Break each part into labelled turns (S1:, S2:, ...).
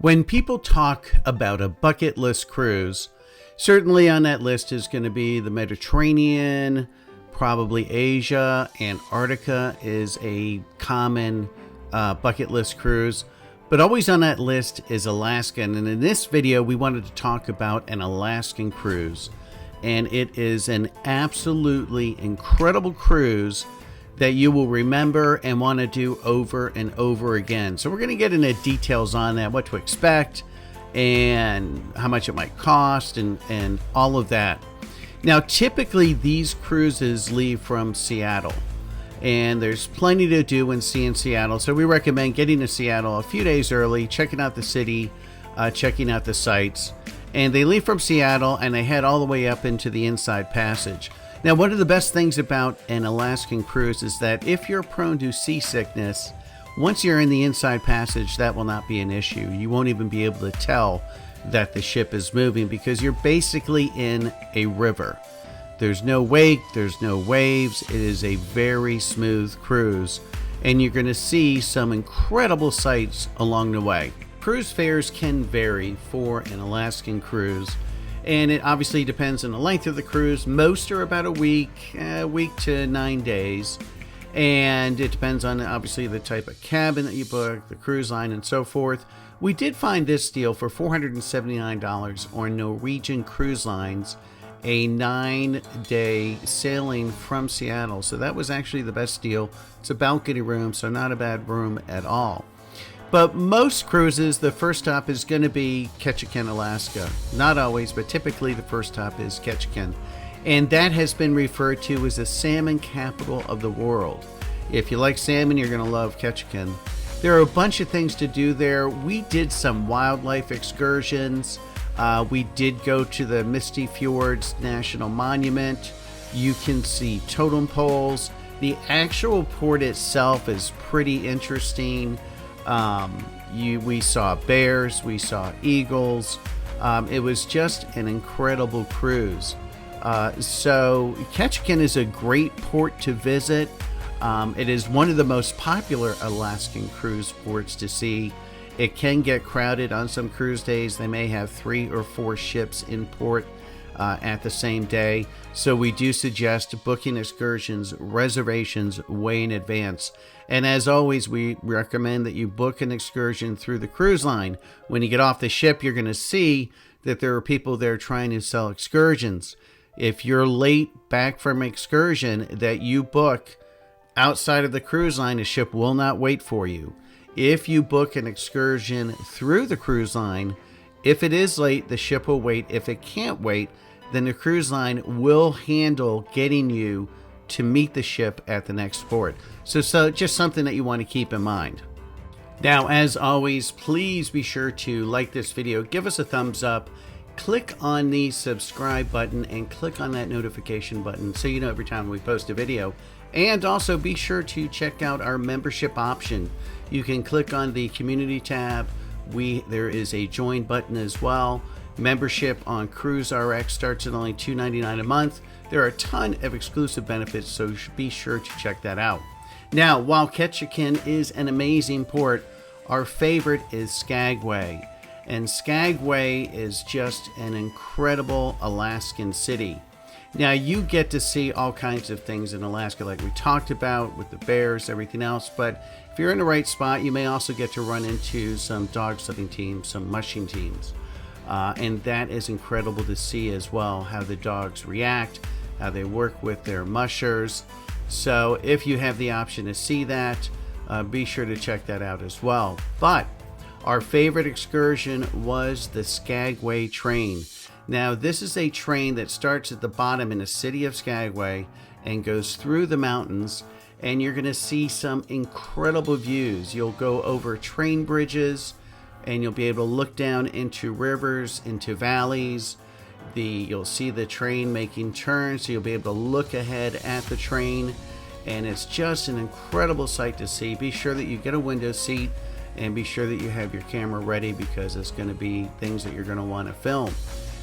S1: When people talk about a bucket list cruise, certainly on that list is going to be the Mediterranean, probably Asia. Antarctica is a common bucket list cruise. But always on that list is Alaska. And in this video, we wanted to talk about an Alaskan cruise. And it is an absolutely incredible cruise that you will remember and want to do over and over again. So we're going to get into details on that, what to expect and how much it might cost and all of that. Now, typically these cruises leave from Seattle, and there's plenty to do and see in Seattle. So we recommend getting to Seattle a few days early, checking out the city, checking out the sights. And they leave from Seattle and they head all the way up into the Inside Passage. Now, one of the best things about an Alaskan cruise is that if you're prone to seasickness, once you're in the Inside Passage, that will not be an issue. You won't even be able to tell that the ship is moving because you're basically in a river. There's no wake, there's no waves. It is a very smooth cruise, and you're going to see some incredible sights along the way. Cruise fares can vary for an Alaskan cruise, and it obviously depends on the length of the cruise. Most are about a week to 9 days, and it depends on obviously the type of cabin that you book, the cruise line, and so forth. We did find this deal for $479 on Norwegian Cruise Lines, a 9-day sailing from Seattle. So that was actually the best deal. It's a balcony room, so not a bad room at all. But most cruises, the first stop is going to be Ketchikan, Alaska. Not always, but typically the first stop is Ketchikan. And that has been referred to as the salmon capital of the world. If you like salmon, you're going to love Ketchikan. There are a bunch of things to do there. We did some wildlife excursions. We did go to the Misty Fjords National Monument. You can see totem poles. The actual port itself is pretty interesting. We saw bears, we saw eagles. It was just an incredible cruise. So Ketchikan is a great port to visit. It is one of the most popular Alaskan cruise ports to see. It can get crowded on some cruise days. They may have 3 or 4 ships in port at the same day. So we do suggest booking excursions, reservations way in advance. And as always, we recommend that you book an excursion through the cruise line. When you get off the ship, you're going to see that there are people there trying to sell excursions. If you're late back from an excursion that you book outside of the cruise line, the ship will not wait for you. If you book an excursion through the cruise line, if it is late, the ship will wait. If it can't wait, then the cruise line will handle getting you to meet the ship at the next port. So just something that you want to keep in mind. Now, as always, please be sure to like this video, give us a thumbs up, click on the subscribe button, and click on that notification button so you know every time we post a video. And also be sure to check out our membership option. You can click on the community tab. There is a join button as well. Membership on Cruise RX starts at only $2.99 a month. There are a ton of exclusive benefits, so be sure to check that out. Now, while Ketchikan is an amazing port, our favorite is Skagway. And Skagway is just an incredible Alaskan city. Now, you get to see all kinds of things in Alaska, like we talked about with the bears, everything else. But if you're in the right spot, you may also get to run into some dog sledding teams, some mushing teams. And that is incredible to see as well, how the dogs react, how they work with their mushers. So if you have the option to see that, be sure to check that out as well. But our favorite excursion was the Skagway train. Now, this is a train that starts at the bottom in the city of Skagway and goes through the mountains, and you're going to see some incredible views. You'll go over train bridges, and you'll be able to look down into rivers, into valleys. You'll see the train making turns, so you'll be able to look ahead at the train, and it's just an incredible sight to see. Be sure that you get a window seat, and be sure that you have your camera ready because it's going to be things that you're going to want to film.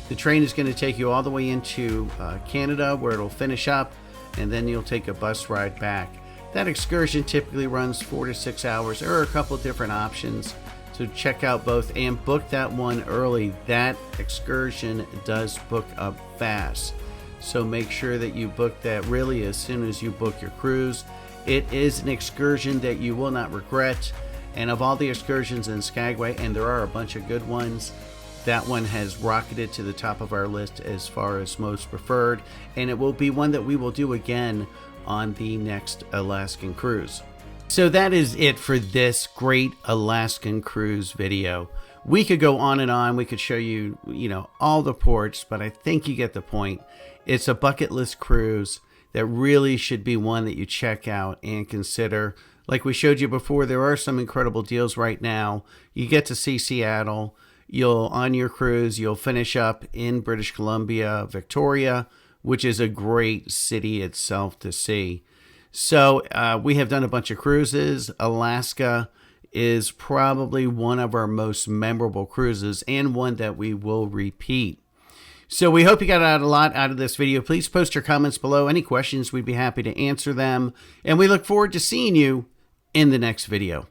S1: The train is going to take you all the way into Canada, where it'll finish up, and then you'll take a bus ride back. That excursion typically runs 4 to 6 hours. There are a couple of different options. So check out both and book that one early. That excursion does book up fast. So make sure that you book that really as soon as you book your cruise. It is an excursion that you will not regret. And of all the excursions in Skagway, and there are a bunch of good ones, that one has rocketed to the top of our list as far as most preferred. And it will be one that we will do again on the next Alaskan cruise. So that is it for this great Alaskan cruise video. We could go on and on. We could show you, all the ports, but I think you get the point. It's a bucket list cruise that really should be one that you check out and consider. Like we showed you before, there are some incredible deals right now. You get to see Seattle. On your cruise, you'll finish up in British Columbia, Victoria, which is a great city itself to see. So we have done a bunch of cruises. Alaska is probably one of our most memorable cruises and one that we will repeat. So we hope you got a lot out of this video. Please post your comments below. Any questions, we'd be happy to answer them. And we look forward to seeing you in the next video.